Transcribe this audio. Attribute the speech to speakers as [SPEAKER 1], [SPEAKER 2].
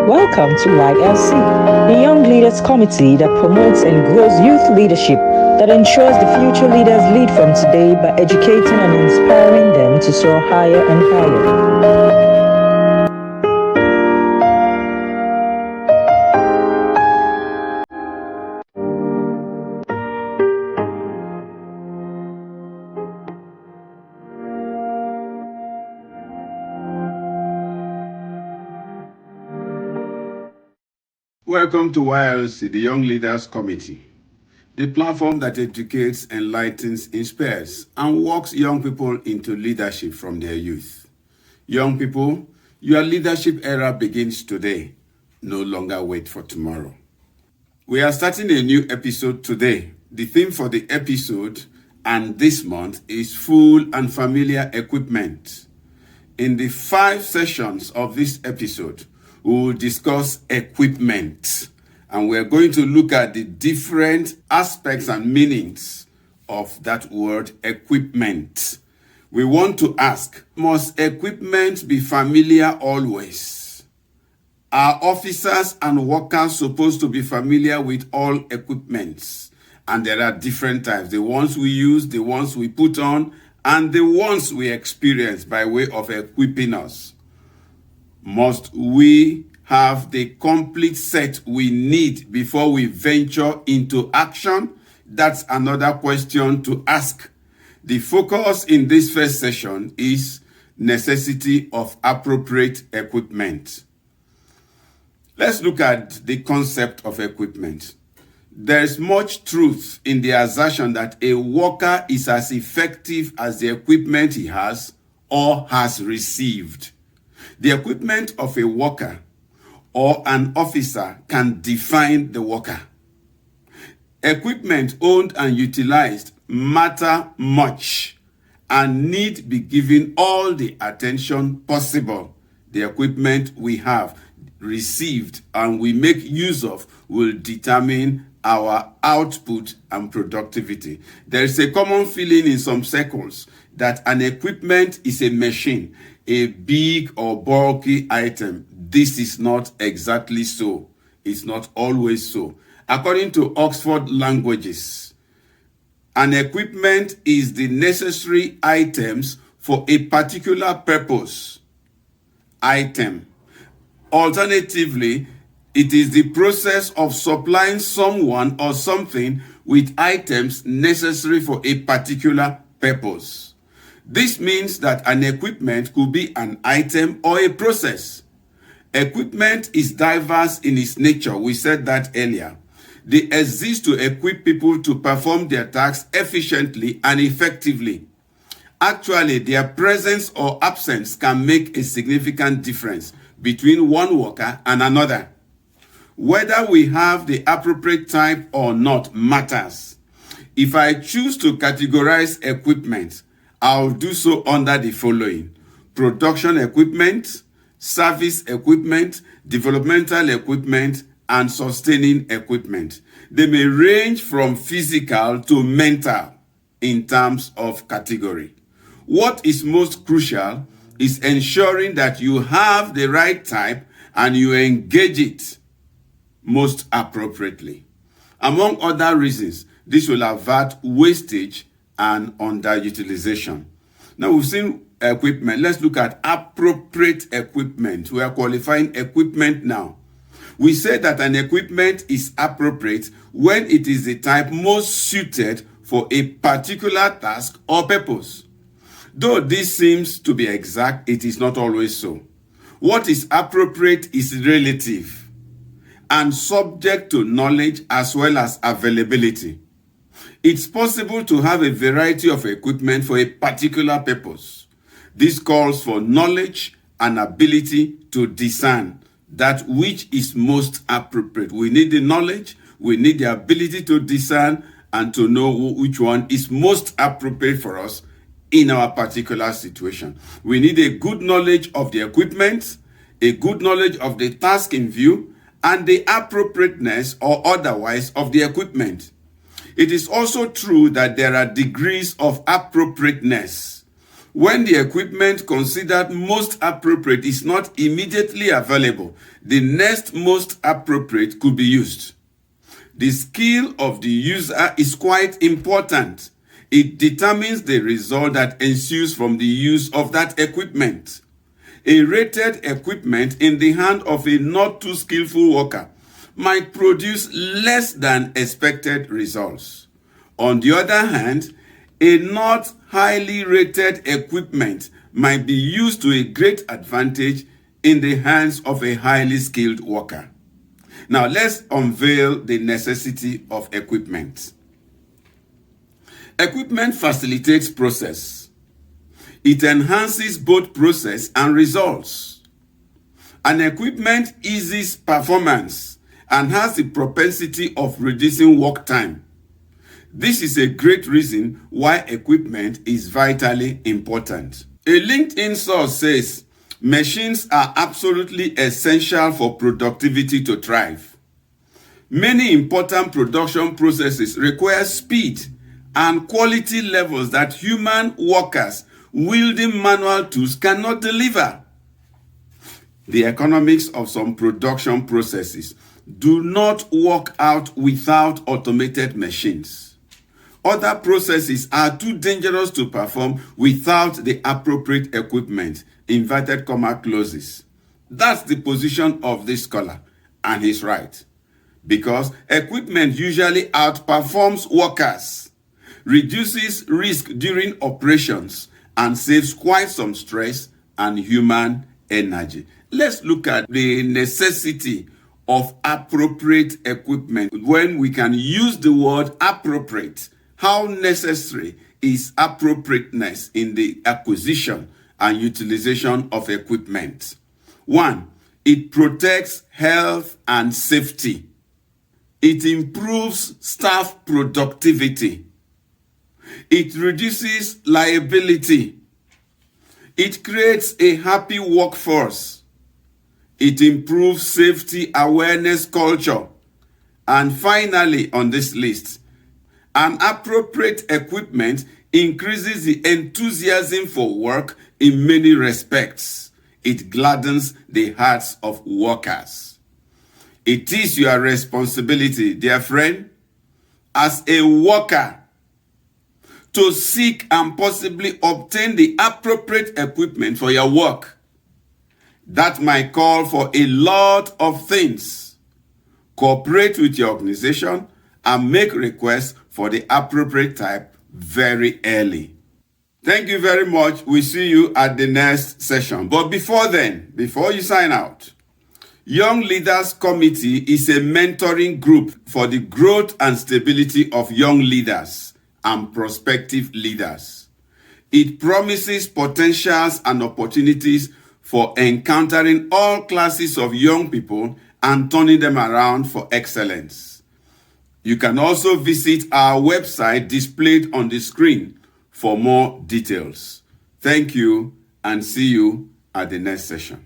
[SPEAKER 1] Welcome to YLC, the Young Leaders Committee that promotes and grows youth leadership that ensures the future leaders lead from today by educating and inspiring them to soar higher and higher.
[SPEAKER 2] Welcome to YLC, the Young Leaders Committee, the platform that educates, enlightens, inspires, and walks young people into leadership from their youth. Young people, your leadership era begins today. No longer wait for tomorrow. We are starting a new episode today. The theme for the episode and this month is full and familiar equipment. In the 5 sessions of this episode, we will discuss equipment, and we're going to look at the different aspects and meanings of that word equipment. We want to ask, must equipment be familiar always? Are officers and workers supposed to be familiar with all equipments? And there are different types, the ones we use, the ones we put on, and the ones we experience by way of equipping us. Must we have the complete set we need before we venture into action? That's another question to ask. The focus in this first session is necessity of appropriate equipment. Let's look at the concept of equipment. There's much truth in the assertion that a worker is as effective as the equipment he has or has received. The equipment of a worker or an officer can define the worker. Equipment owned and utilized matter much and need be given all the attention possible. The equipment we have received and we make use of will determine our output and productivity. There is a common feeling in some circles that an equipment is a machine, a big or bulky item. This is not exactly so. It's not always so. According to Oxford Languages, an equipment is the necessary items for a particular purpose. Item. Alternatively, it is the process of supplying someone or something with items necessary for a particular purpose. This means that an equipment could be an item or a process. Equipment is diverse in its nature. We said that earlier. They exist to equip people to perform their tasks efficiently and effectively. Actually, their presence or absence can make a significant difference between one worker and another. Whether we have the appropriate type or not matters. If I choose to categorize equipment, I'll do so under the following: production equipment, service equipment, developmental equipment, and sustaining equipment. They may range from physical to mental in terms of category. What is most crucial is ensuring that you have the right type and you engage it most appropriately. Among other reasons, this will avert wastage and underutilization. Now we've seen equipment. Let's look at appropriate equipment. We are qualifying equipment now. We say that an equipment is appropriate when it is the type most suited for a particular task or purpose. Though this seems to be exact, it is not always so. What is appropriate is relative and subject to knowledge as well as availability. It's possible to have a variety of equipment for a particular purpose. This calls for knowledge and ability to discern that which is most appropriate. We need the knowledge, we need the ability to discern and to know which one is most appropriate for us in our particular situation. We need a good knowledge of the equipment, a good knowledge of the task in view, and the appropriateness or otherwise of the equipment. It is also true that there are degrees of appropriateness. When the equipment considered most appropriate is not immediately available, the next most appropriate could be used. The skill of the user is quite important. It determines the result that ensues from the use of that equipment. A rated equipment in the hand of a not too skillful worker might produce less than expected results. On the other hand, a not highly rated equipment might be used to a great advantage in the hands of a highly skilled worker. Now let's unveil the necessity of equipment. Equipment facilitates process. It enhances both process and results. An equipment eases performance and has the propensity of reducing work time. This is a great reason why equipment is vitally important. A LinkedIn source says, machines are absolutely essential for productivity to thrive. Many important production processes require speed and quality levels that human workers wielding manual tools cannot deliver. The economics of some production processes do not work out without automated machines. Other processes are too dangerous to perform without the appropriate equipment. Inverted comma closes. That's the position of this scholar, and he's right. Because equipment usually outperforms workers, reduces risk during operations, and saves quite some stress and human energy. Let's look at the necessity of appropriate equipment. When we can use the word appropriate, how necessary is appropriateness in the acquisition and utilization of equipment? 1, it protects health and safety. It improves staff productivity. It reduces liability. It creates a happy workforce. It improves safety awareness culture. And finally, on this list, an appropriate equipment increases the enthusiasm for work in many respects. It gladdens the hearts of workers. It is your responsibility, dear friend, as a worker, to seek and possibly obtain the appropriate equipment for your work. That might call for a lot of things. Cooperate with your organization and make requests for the appropriate type very early. Thank you very much. We'll see you at the next session. But before then, before you sign out, Young Leaders Committee is a mentoring group for the growth and stability of young leaders and prospective leaders. It promises potentials and opportunities for encountering all classes of young people and turning them around for excellence. You can also visit our website displayed on the screen for more details. Thank you and see you at the next session.